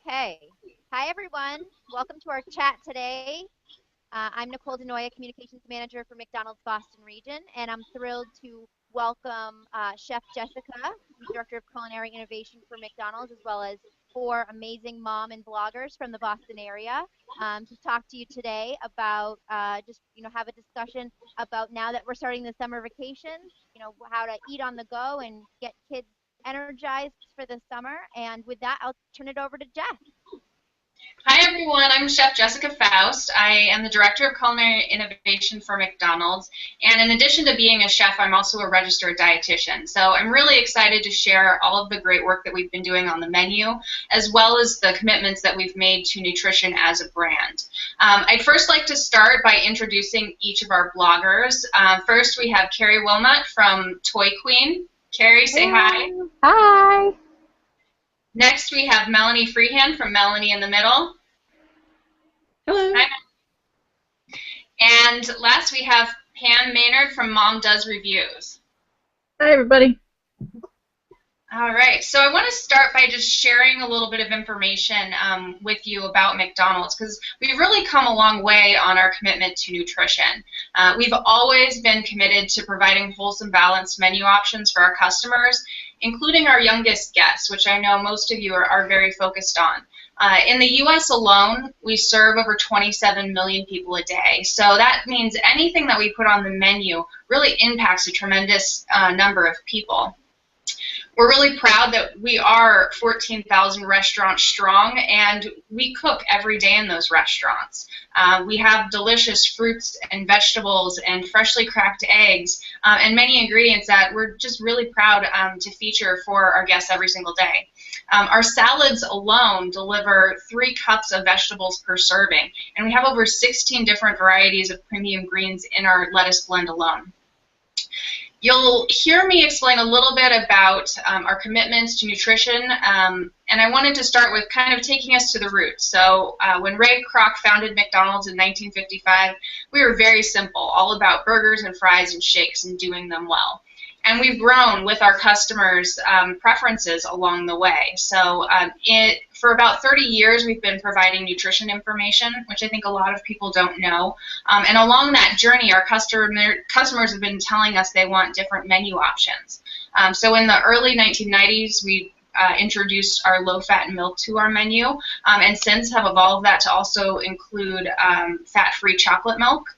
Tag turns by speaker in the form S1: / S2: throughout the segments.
S1: Okay. Hi, everyone. Welcome to our chat today. I'm Nicole Denoya, Communications Manager for McDonald's Boston region, and I'm thrilled to welcome Chef Jessica, Director of Culinary Innovation for McDonald's, as well as 4 amazing mom and bloggers from the Boston area to talk to you today about have a discussion about, now that we're starting the summer vacations, how to eat on the go and get kids energized for the summer. And with that, I'll turn it over to Jess.
S2: Hi everyone, I'm Chef Jessica Faust. I am the Director of Culinary Innovation for McDonald's, and in addition to being a chef, I'm also a registered dietitian. So I'm really excited to share all of the great work that we've been doing on the menu, as well as the commitments that we've made to nutrition as a brand. I'd first like to start by introducing each of our bloggers. First, we have Carrie Wilmot from Toy Queen. Carrie, say hi.
S1: Hi.
S2: Next, we have Melanie Freehand from Melanie in the Middle.
S3: Hello.
S2: Hi. And last, we have Pam Maynard from Mom Does Reviews.
S3: Hi, everybody.
S2: All right, so I want to start by just sharing a little bit of information with you about McDonald's, because we've really come a long way on our commitment to nutrition. We've always been committed to providing wholesome, balanced menu options for our customers, including our youngest guests, which I know most of you are very focused on. In the U.S. alone, we serve over 27 million people a day, so that means anything that we put on the menu really impacts a tremendous number of people. We're really proud that we are 14,000 restaurants strong, and we cook every day in those restaurants. We have delicious fruits and vegetables and freshly cracked eggs and many ingredients that we're just really proud to feature for our guests every single day. Our salads alone deliver 3 cups of vegetables per serving, and we have over 16 different varieties of premium greens in our lettuce blend alone. You'll hear me explain a little bit about our commitments to nutrition, and I wanted to start with kind of taking us to the roots. So when Ray Kroc founded McDonald's in 1955, we were very simple, all about burgers and fries and shakes and doing them well. And we've grown with our customers' preferences along the way. So for about 30 years, we've been providing nutrition information, which I think a lot of people don't know. And along that journey, our customers have been telling us they want different menu options. So in the early 1990s, we introduced our low-fat milk to our menu, and since have evolved that to also include fat-free chocolate milk.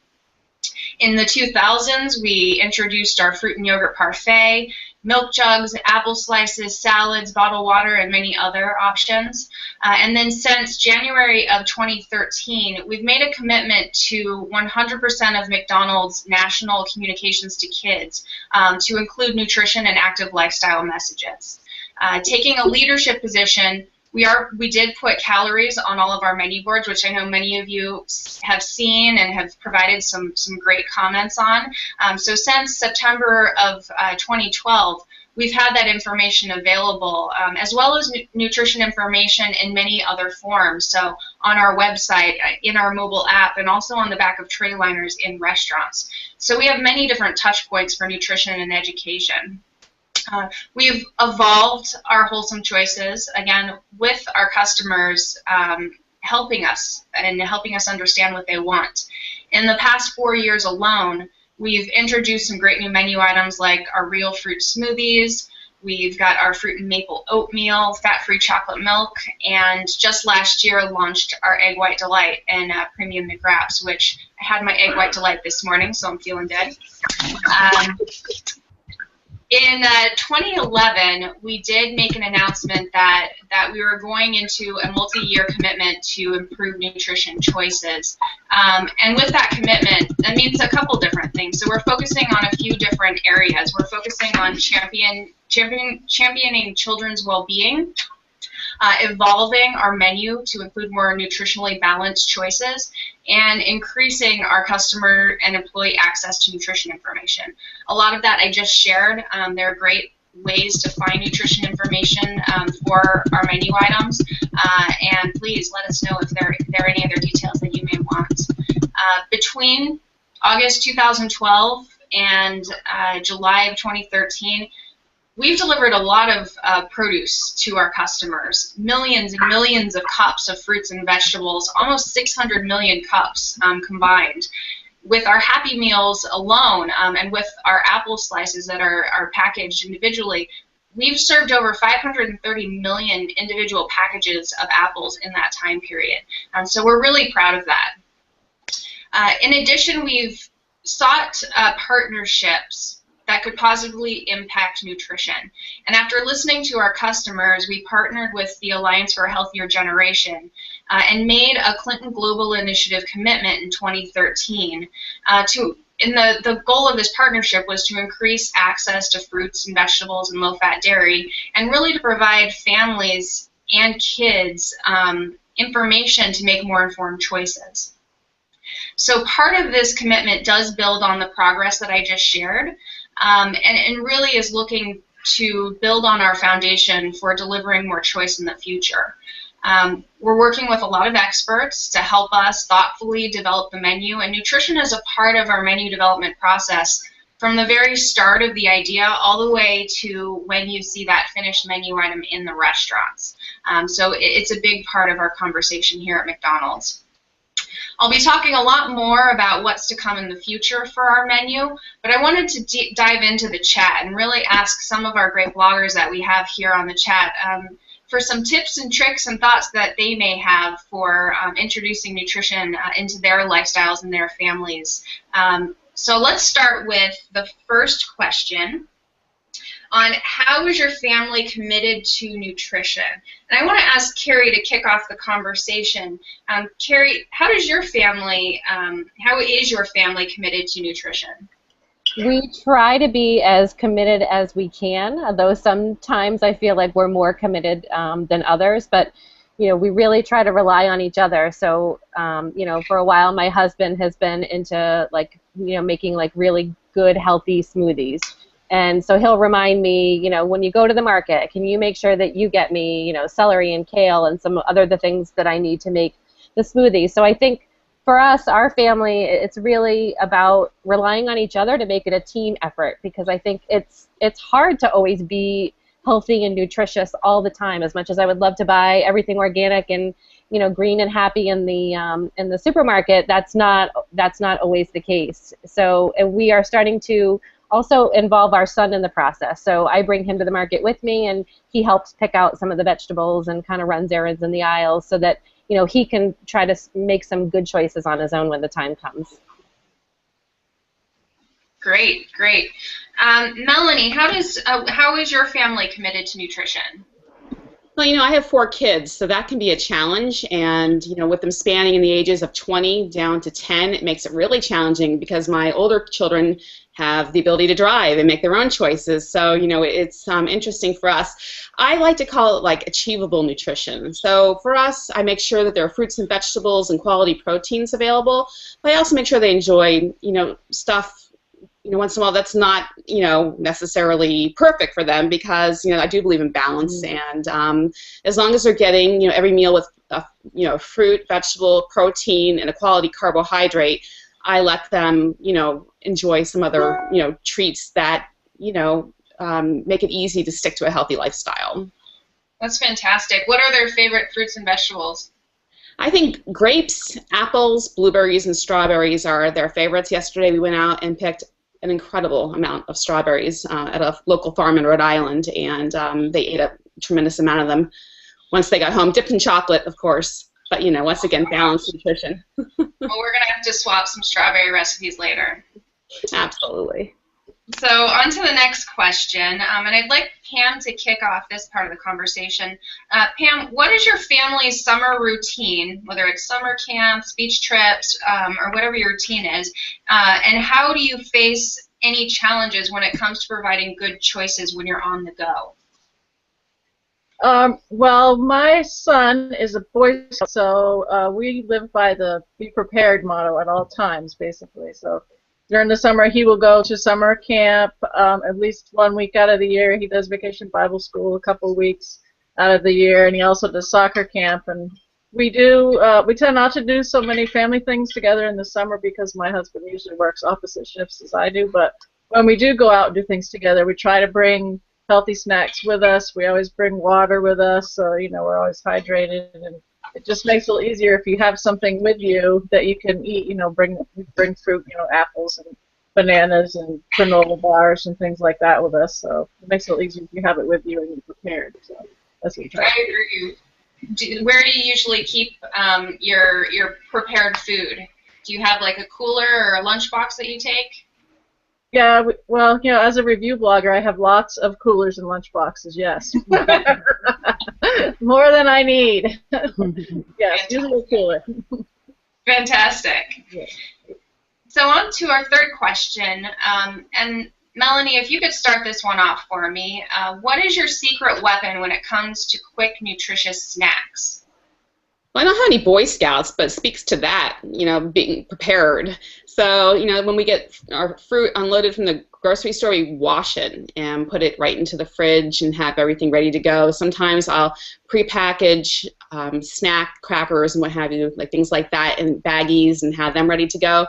S2: In the 2000s, we introduced our fruit and yogurt parfait, milk jugs, apple slices, salads, bottled water, and many other options. And then since January of 2013, we've made a commitment to 100% of McDonald's national communications to kids to include nutrition and active lifestyle messages. Taking a leadership position, we did put calories on all of our menu boards, which I know many of you have seen and have provided some great comments on. So since September of 2012, we've had that information available, as well as nutrition information in many other forms. So on our website, in our mobile app, and also on the back of tray liners in restaurants. So we have many different touch points for nutrition and education. We've evolved our wholesome choices, again, with our customers helping us and helping us understand what they want. In the past 4 years alone, we've introduced some great new menu items like our real fruit smoothies. We've got our fruit and maple oatmeal, fat-free chocolate milk, and just last year launched our Egg White Delight and Premium McWraps, which I had my Egg White Delight this morning, so I'm feeling good. In 2011, we did make an announcement that we were going into a multi-year commitment to improve nutrition choices. And with that commitment, that means a couple different things. So we're focusing on a few different areas. We're focusing on championing children's well-being, evolving our menu to include more nutritionally balanced choices, and increasing our customer and employee access to nutrition information. A lot of that I just shared. There are great ways to find nutrition information for our menu items, and please let us know if there are any other details that you may want. Between August 2012 and July of 2013, we've delivered a lot of produce to our customers, millions and millions of cups of fruits and vegetables, almost 600 million cups combined. With our Happy Meals alone, and with our apple slices that are packaged individually, we've served over 530 million individual packages of apples in that time period. So we're really proud of that. In addition, we've sought partnerships that could positively impact nutrition. And after listening to our customers, we partnered with the Alliance for a Healthier Generation and made a Clinton Global Initiative commitment in 2013 the goal of this partnership was to increase access to fruits and vegetables and low-fat dairy, and really to provide families and kids information to make more informed choices. So part of this commitment does build on the progress that I just shared, and really is looking to build on our foundation for delivering more choice in the future. We're working with a lot of experts to help us thoughtfully develop the menu, and nutrition is a part of our menu development process from the very start of the idea all the way to when you see that finished menu item in the restaurants. So it's a big part of our conversation here at McDonald's. I'll be talking a lot more about what's to come in the future for our menu, but I wanted to dive into the chat and really ask some of our great bloggers that we have here on the chat for some tips and tricks and thoughts that they may have for introducing nutrition into their lifestyles and their families. So let's start with the first question on how is your family committed to nutrition? And I want to ask Carrie to kick off the conversation. Carrie, how is your family committed to nutrition?
S4: We try to be as committed as we can, though sometimes I feel like we're more committed than others, but we really try to rely on each other. So, for a while my husband has been into making really good healthy smoothies. And so he'll remind me, when you go to the market, can you make sure that you get me, celery and kale and some other the things that I need to make the smoothie. So I think for us, our family, it's really about relying on each other to make it a team effort, because I think it's hard to always be healthy and nutritious all the time. As much as I would love to buy everything organic and green and happy in the supermarket, that's not always the case. So we are starting to also involve our son in the process. So I bring him to the market with me, and he helps pick out some of the vegetables and kind of runs errands in the aisles so that he can try to make some good choices on his own when the time comes.
S2: Great. Melanie, how is your family committed to nutrition?
S5: Well, I have 4 kids, so that can be a challenge, and with them spanning in the ages of 20 down to 10, it makes it really challenging because my older children have the ability to drive and make their own choices. So, it's interesting for us. I like to call it achievable nutrition. So for us, I make sure that there are fruits and vegetables and quality proteins available, but I also make sure they enjoy, stuff once in a while that's not, necessarily perfect for them, because, I do believe in balance, and as long as they're getting, every meal with, fruit, vegetable, protein, and a quality carbohydrate, I let them, enjoy some other, treats that, make it easy to stick to a healthy lifestyle.
S2: That's fantastic. What are their favorite fruits and vegetables?
S5: I think grapes, apples, blueberries, and strawberries are their favorites. Yesterday we went out and picked an incredible amount of strawberries at a local farm in Rhode Island, and they ate a tremendous amount of them once they got home, dipped in chocolate, of course, but once again, balanced nutrition.
S2: Well, we're going to have to swap some strawberry recipes later.
S5: Absolutely.
S2: So on to the next question, and I'd like Pam to kick off this part of the conversation. Pam, what is your family's summer routine, whether it's summer camps, beach trips, or whatever your routine is, and how do you face any challenges when it comes to providing good choices when you're on the go?
S3: Well, my son is a Boy Scout, so we live by the be prepared motto at all times, basically. So during the summer, he will go to summer camp at least 1 week out of the year. He does vacation Bible school a couple weeks out of the year, and he also does soccer camp. And we tend not to do so many family things together in the summer because my husband usually works opposite shifts as I do. But when we do go out and do things together, we try to bring healthy snacks with us. We always bring water with us, so we're always hydrated, and it just makes it a little easier if you have something with you that you can eat. Bring fruit, apples and bananas and granola bars and things like that with us. So it makes it a little easier if you have it with you and you're prepared. So that's what we try.
S2: I agree. Where do you usually keep your prepared food? Do you have like a cooler or a lunchbox that you take?
S3: Yeah, well, as a review blogger, I have lots of coolers and lunchboxes, yes. More than I need. Yes, usually a cooler.
S2: Fantastic.
S3: Yeah.
S2: So on to our third question, and Melanie, if you could start this one off for me, what is your secret weapon when it comes to quick, nutritious snacks?
S5: Well, I don't have any Boy Scouts, but it speaks to that, being prepared. So, when we get our fruit unloaded from the grocery store, we wash it and put it right into the fridge and have everything ready to go. Sometimes I'll prepackage snack crackers and what have you, like things like that, in baggies and have them ready to go.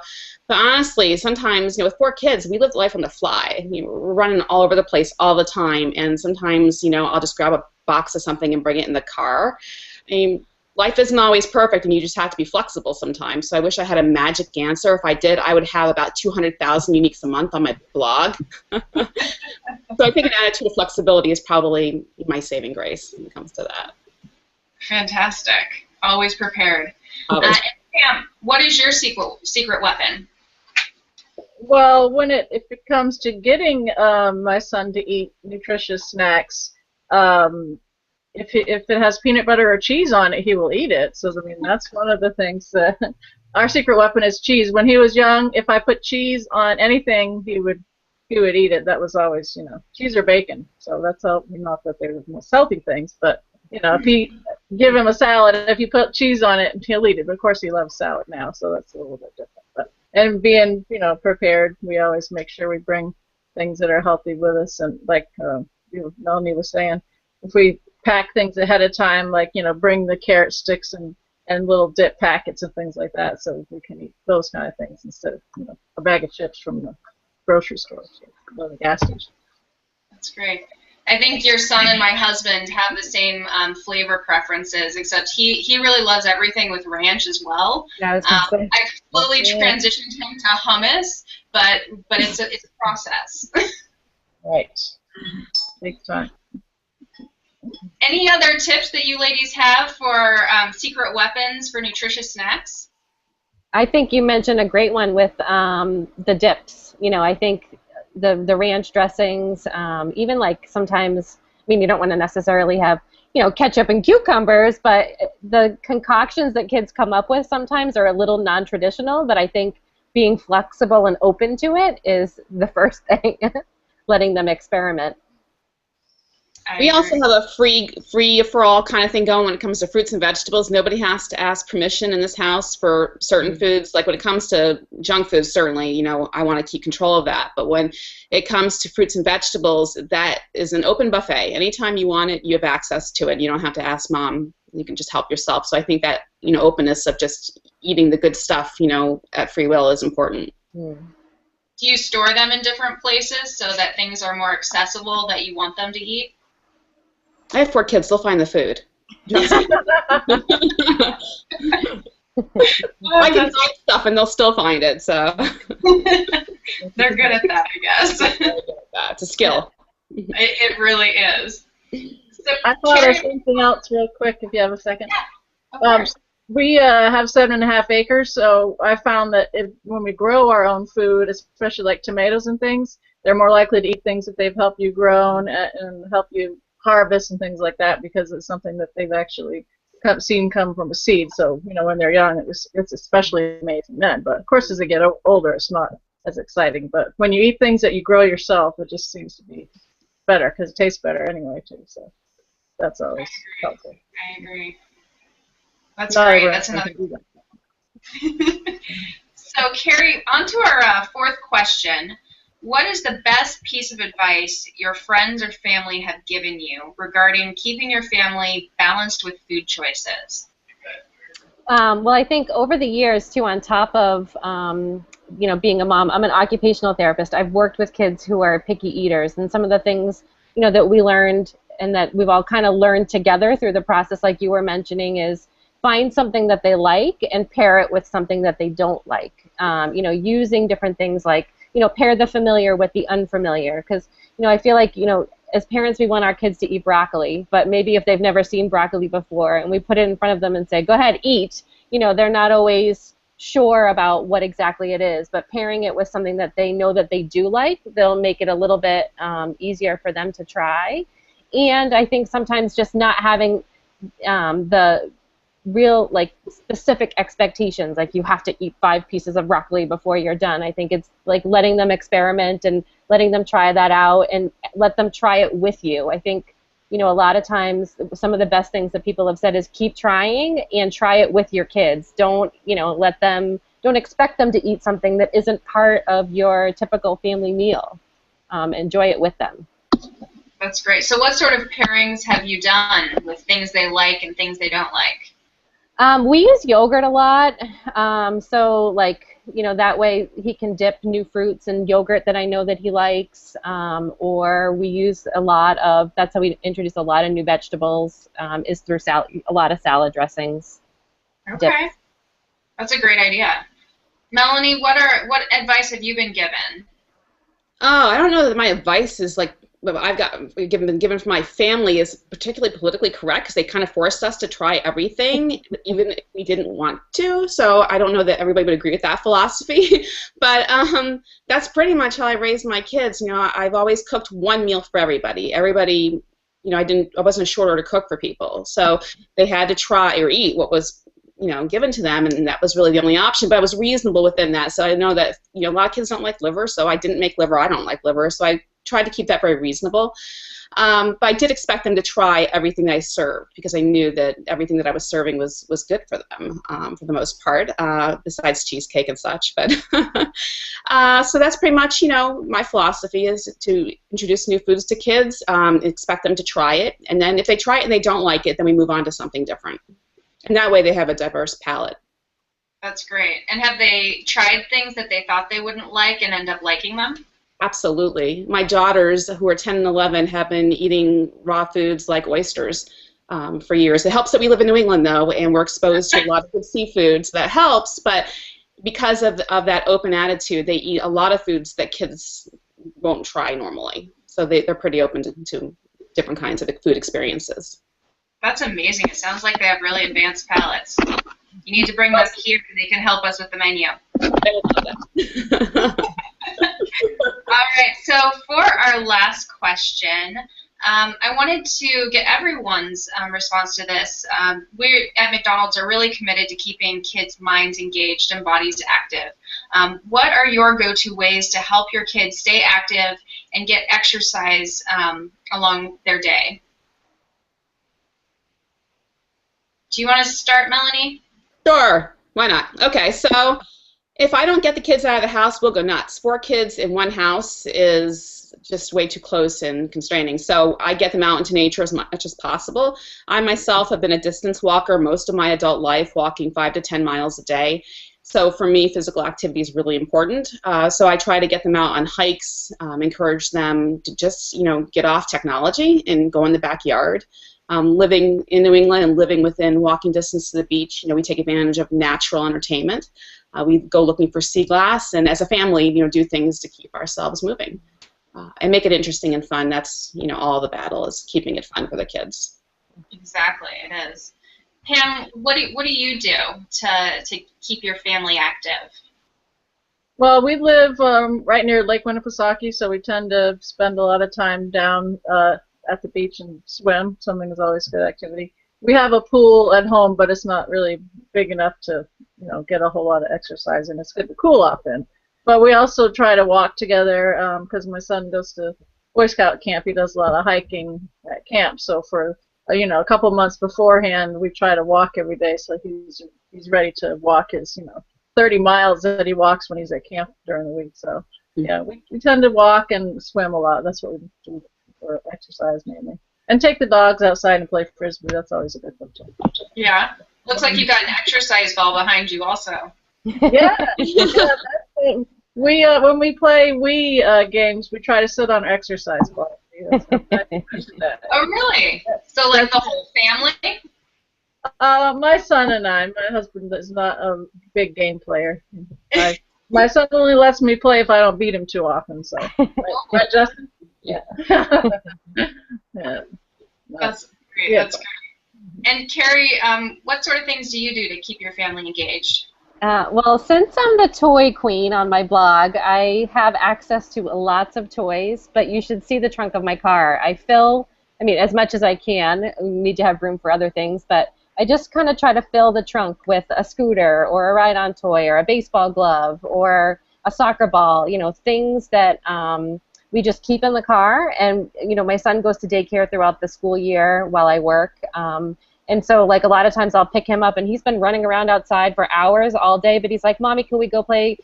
S5: But honestly, sometimes, with 4 kids, we live life on the fly. We're running all over the place all the time, and sometimes, I'll just grab a box of something and bring it in the car. I mean, life isn't always perfect, and you just have to be flexible sometimes. So I wish I had a magic answer. If I did, I would have about 200,000 uniques a month on my blog. So I think an attitude of flexibility is probably my saving grace when it comes to that.
S2: Fantastic. Always prepared.
S5: Always.
S2: Pam, what is your secret weapon?
S3: Well, if it comes to getting my son to eat nutritious snacks, if it has peanut butter or cheese on it, he will eat it. So that's one of the things that our secret weapon is cheese. When he was young, if I put cheese on anything, he would eat it. That was always cheese or bacon. So that's all. Not that they're the most healthy things, but if you give him a salad and if you put cheese on it, he'll eat it. But of course, he loves salad now, so that's a little bit different. And being prepared, we always make sure we bring things that are healthy with us. And like Melanie was saying, if we pack things ahead of time, like bring the carrot sticks and little dip packets and things like that, so we can eat those kind of things instead of a bag of chips from the grocery store or the gas station.
S2: That's great. I think your son and my husband have the same flavor preferences, except he really loves everything with ranch as well.
S4: Yeah,
S2: I slowly transitioned him to hummus, but it's a process.
S3: Right. Takes time.
S2: Any other tips that you ladies have for secret weapons for nutritious snacks?
S4: I think you mentioned a great one with the dips. I think the ranch dressings, even like sometimes, you don't want to necessarily have, ketchup and cucumbers, but the concoctions that kids come up with sometimes are a little non-traditional, but I think being flexible and open to it is the first thing, letting them experiment.
S5: We also have a free for all kind of thing going when it comes to fruits and vegetables. Nobody has to ask permission in this house for certain foods. Like when it comes to junk foods, certainly, I want to keep control of that. But when it comes to fruits and vegetables, that is an open buffet. Anytime you want it, you have access to it. You don't have to ask mom. You can just help yourself. So I think that, openness of just eating the good stuff, at free will is important.
S2: Do you store them in different places so that things are more accessible that you want them to eat?
S5: I have 4 kids. They'll find the food. I can find stuff and they'll still find it. So
S2: they're good at that, I guess.
S5: It's a skill.
S2: It really is. So,
S3: I thought of something else real quick if you have a second.
S2: Yeah,
S3: we have 7.5 acres, so I found that when we grow our own food, especially like tomatoes and things, they're more likely to eat things that they've helped you grow and help you harvest and things like that, because it's something that they've actually seen come from a seed. So when they're young, it's especially amazing then. But of course, as they get older, it's not as exciting. But when you eat things that you grow yourself, it just seems to be better because it tastes better anyway too. So that's always helpful.
S2: I agree. That's great. That's another. So Carrie, on to our fourth question. What is the best piece of advice your friends or family have given you regarding keeping your family balanced with food choices?
S4: Well, I think over the years, too, on top of, being a mom, I'm an occupational therapist. I've worked with kids who are picky eaters, and some of the things that we learned and that we've all kind of learned together through the process, like you were mentioning, is find something that they like and pair it with something that they don't like. Using different things like, pair the familiar with the unfamiliar. Because, I feel like, as parents, we want our kids to eat broccoli, but maybe if they've never seen broccoli before and we put it in front of them and say, go ahead, eat, they're not always sure about what exactly it is. But pairing it with something that they know that they do like, they'll make it a little bit easier for them to try. And I think sometimes just not having the real specific expectations, like you have to eat 5 pieces of broccoli before you're done. I think it's like letting them experiment and letting them try that out and let them try it with you. I think a lot of times some of the best things that people have said is keep trying and try it with your kids. Don't expect them to eat something that isn't part of your typical family meal. Enjoy it with them.
S2: That's great. So what sort of pairings have you done with things they like and things they don't like?
S4: We use yogurt a lot, so that way he can dip new fruits in yogurt that I know that he likes, or we use that's how we introduce a lot of new vegetables, is through a lot of salad dressings.
S2: Okay, dips. That's a great idea. Melanie, what advice have you been given?
S5: Oh, I don't know that my advice is been given from my family is particularly politically correct, because they kind of forced us to try everything, even if we didn't want to. So I don't know that everybody would agree with that philosophy, but that's pretty much how I raised my kids. I've always cooked one meal for everybody. Everybody, I wasn't a short order cook for people, so they had to try or eat what was given to them, and that was really the only option. But I was reasonable within that. So I know that a lot of kids don't like liver, so I didn't make liver. I don't like liver, so I tried to keep that very reasonable. But I did expect them to try everything that I served, because I knew that everything that I was serving was good for them, for the most part, besides cheesecake and such. But so that's pretty much, my philosophy is to introduce new foods to kids, expect them to try it, and then if they try it and they don't like it, then we move on to something different. And that way they have a diverse palate.
S2: That's great. And have they tried things that they thought they wouldn't like and end up liking them?
S5: Absolutely. My daughters, who are 10 and 11, have been eating raw foods like oysters for years. It helps that we live in New England, though, and we're exposed to a lot of good seafood, so that helps. But because of that open attitude, they eat a lot of foods that kids won't try normally. So they're pretty open to different kinds of food experiences.
S2: That's amazing. It sounds like they have really advanced palates. You need to bring them here so they can help us with the menu. All right, so for our last question, I wanted to get everyone's response to this. We at McDonald's are really committed to keeping kids' minds engaged and bodies active. What are your go-to ways to help your kids stay active and get exercise along their day? Do you want to start, Melanie?
S5: Sure. Why not? Okay, so if I don't get the kids out of the house, we'll go nuts. 4 kids in one house is just way too close and constraining. So I get them out into nature as much as possible. I myself have been a distance walker most of my adult life, walking 5 to 10 miles a day. So for me, physical activity is really important. So I try to get them out on hikes, encourage them to just, get off technology and go in the backyard. Living in New England and living within walking distance to the beach, we take advantage of natural entertainment. We go looking for sea glass, and as a family, do things to keep ourselves moving and make it interesting and fun. That's, all the battle is keeping it fun for the kids.
S2: Exactly, it is. Pam, what do you do to keep your family active?
S3: Well, we live right near Lake Winnipesaukee, so we tend to spend a lot of time down at the beach and swim. Swimming is always a good activity. We have a pool at home, but it's not really big enough to, get a whole lot of exercise, and it's good to cool off in. But we also try to walk together because my son goes to Boy Scout camp. He does a lot of hiking at camp. So for a couple months beforehand, we try to walk every day. So he's ready to walk his 30 miles that he walks when he's at camp during the week. So yeah, we tend to walk and swim a lot. That's what we do for exercise mainly. And take the dogs outside and play frisbee. That's always a good one too.
S2: Yeah. Looks like you got an exercise ball behind you also.
S3: Yeah. We when we play Wii games, we try to sit on exercise balls. Yes, I'm glad you mentioned that.
S2: Oh, really? So, like the whole family?
S3: My son and I. My husband is not a big game player. My son only lets me play if I don't beat him too often. So, right, Justin? Yeah. Yeah.
S2: That's great.
S3: Yeah.
S2: That's great. And Carrie, what sort of things do you do to keep your family engaged?
S4: Well, since I'm the toy queen on my blog, I have access to lots of toys, but you should see the trunk of my car. I mean, as much as I can. We need to have room for other things, but I just kind of try to fill the trunk with a scooter or a ride-on toy or a baseball glove or a soccer ball, things that we just keep in the car. And, my son goes to daycare throughout the school year while I work. And so, like, a lot of times I'll pick him up, and he's been running around outside for hours all day, but he's like, Mommy, can we go play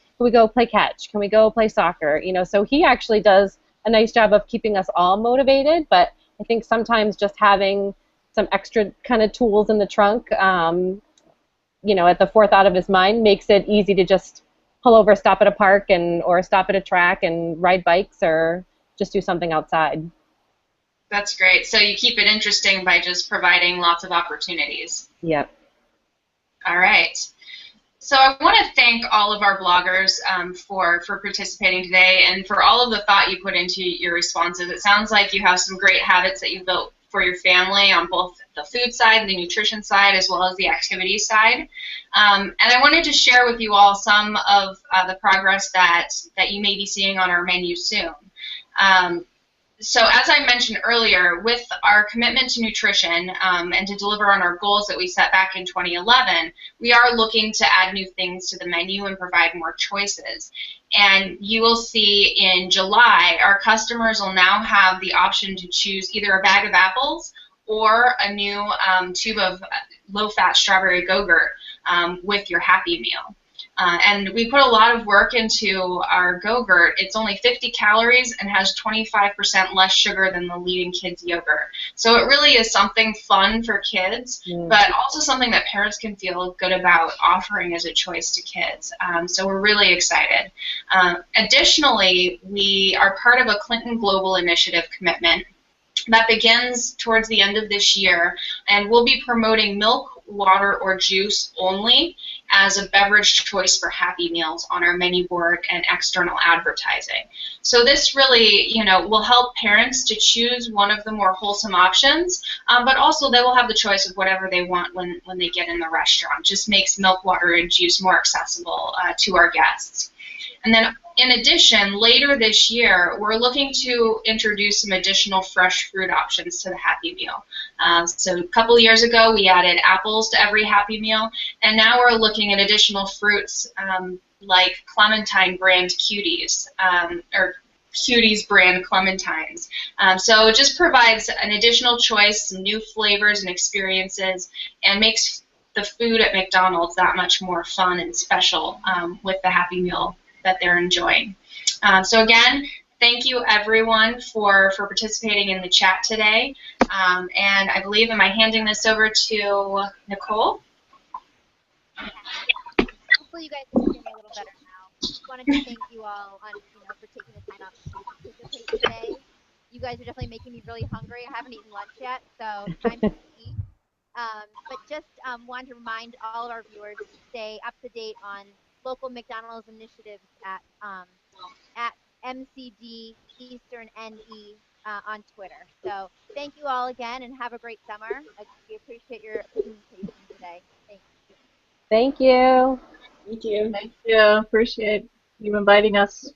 S4: catch? Can we go play soccer? So he actually does a nice job of keeping us all motivated, but I think sometimes just having some extra kind of tools in the trunk, at the forethought of his mind makes it easy to just pull over, stop at a park, or stop at a track and ride bikes or just do something outside.
S2: That's great. So you keep it interesting by just providing lots of opportunities.
S4: Yep.
S2: All right. So I want to thank all of our bloggers for participating today and for all of the thought you put into your responses. It sounds like you have some great habits that you've built for your family on both the food side, the nutrition side, as well as the activity side. And I wanted to share with you all some of the progress that you may be seeing on our menu soon. So as I mentioned earlier, with our commitment to nutrition and to deliver on our goals that we set back in 2011, we are looking to add new things to the menu and provide more choices. And you will see in July, our customers will now have the option to choose either a bag of apples or a new tube of low-fat strawberry Go-Gurt with your Happy Meal. And we put a lot of work into our Go-Gurt. It's only 50 calories and has 25% less sugar than the leading kids yogurt. So it really is something fun for kids, but also something that parents can feel good about offering as a choice to kids. So we're really excited. Additionally, we are part of a Clinton Global Initiative commitment that begins towards the end of this year, and we'll be promoting milk, water, or juice only as a beverage choice for Happy Meals on our menu board and external advertising. So this really, will help parents to choose one of the more wholesome options, but also they will have the choice of whatever they want when they get in the restaurant. Just makes milk, water, and juice more accessible to our guests. And then in addition, later this year, we're looking to introduce some additional fresh fruit options to the Happy Meal. So a couple years ago, we added apples to every Happy Meal, and now we're looking at additional fruits like clementine brand cuties, or Cuties brand clementines. So it just provides an additional choice, some new flavors and experiences, and makes the food at McDonald's that much more fun and special with the Happy Meal that they're enjoying. So again, thank you everyone for participating in the chat today. And I believe, am I handing this over to Nicole?
S1: Hopefully you guys can hear me a little better now. Just wanted to thank you all for taking the time out to participate today. You guys are definitely making me really hungry. I haven't eaten lunch yet, so time to eat. But just wanted to remind all of our viewers to stay up to date on local McDonald's initiatives at MCD Eastern NE on Twitter. So thank you all again, and have a great summer. We appreciate your participation today. Thanks.
S4: Thank you.
S5: Thank you.
S3: Thank you. Appreciate you inviting us.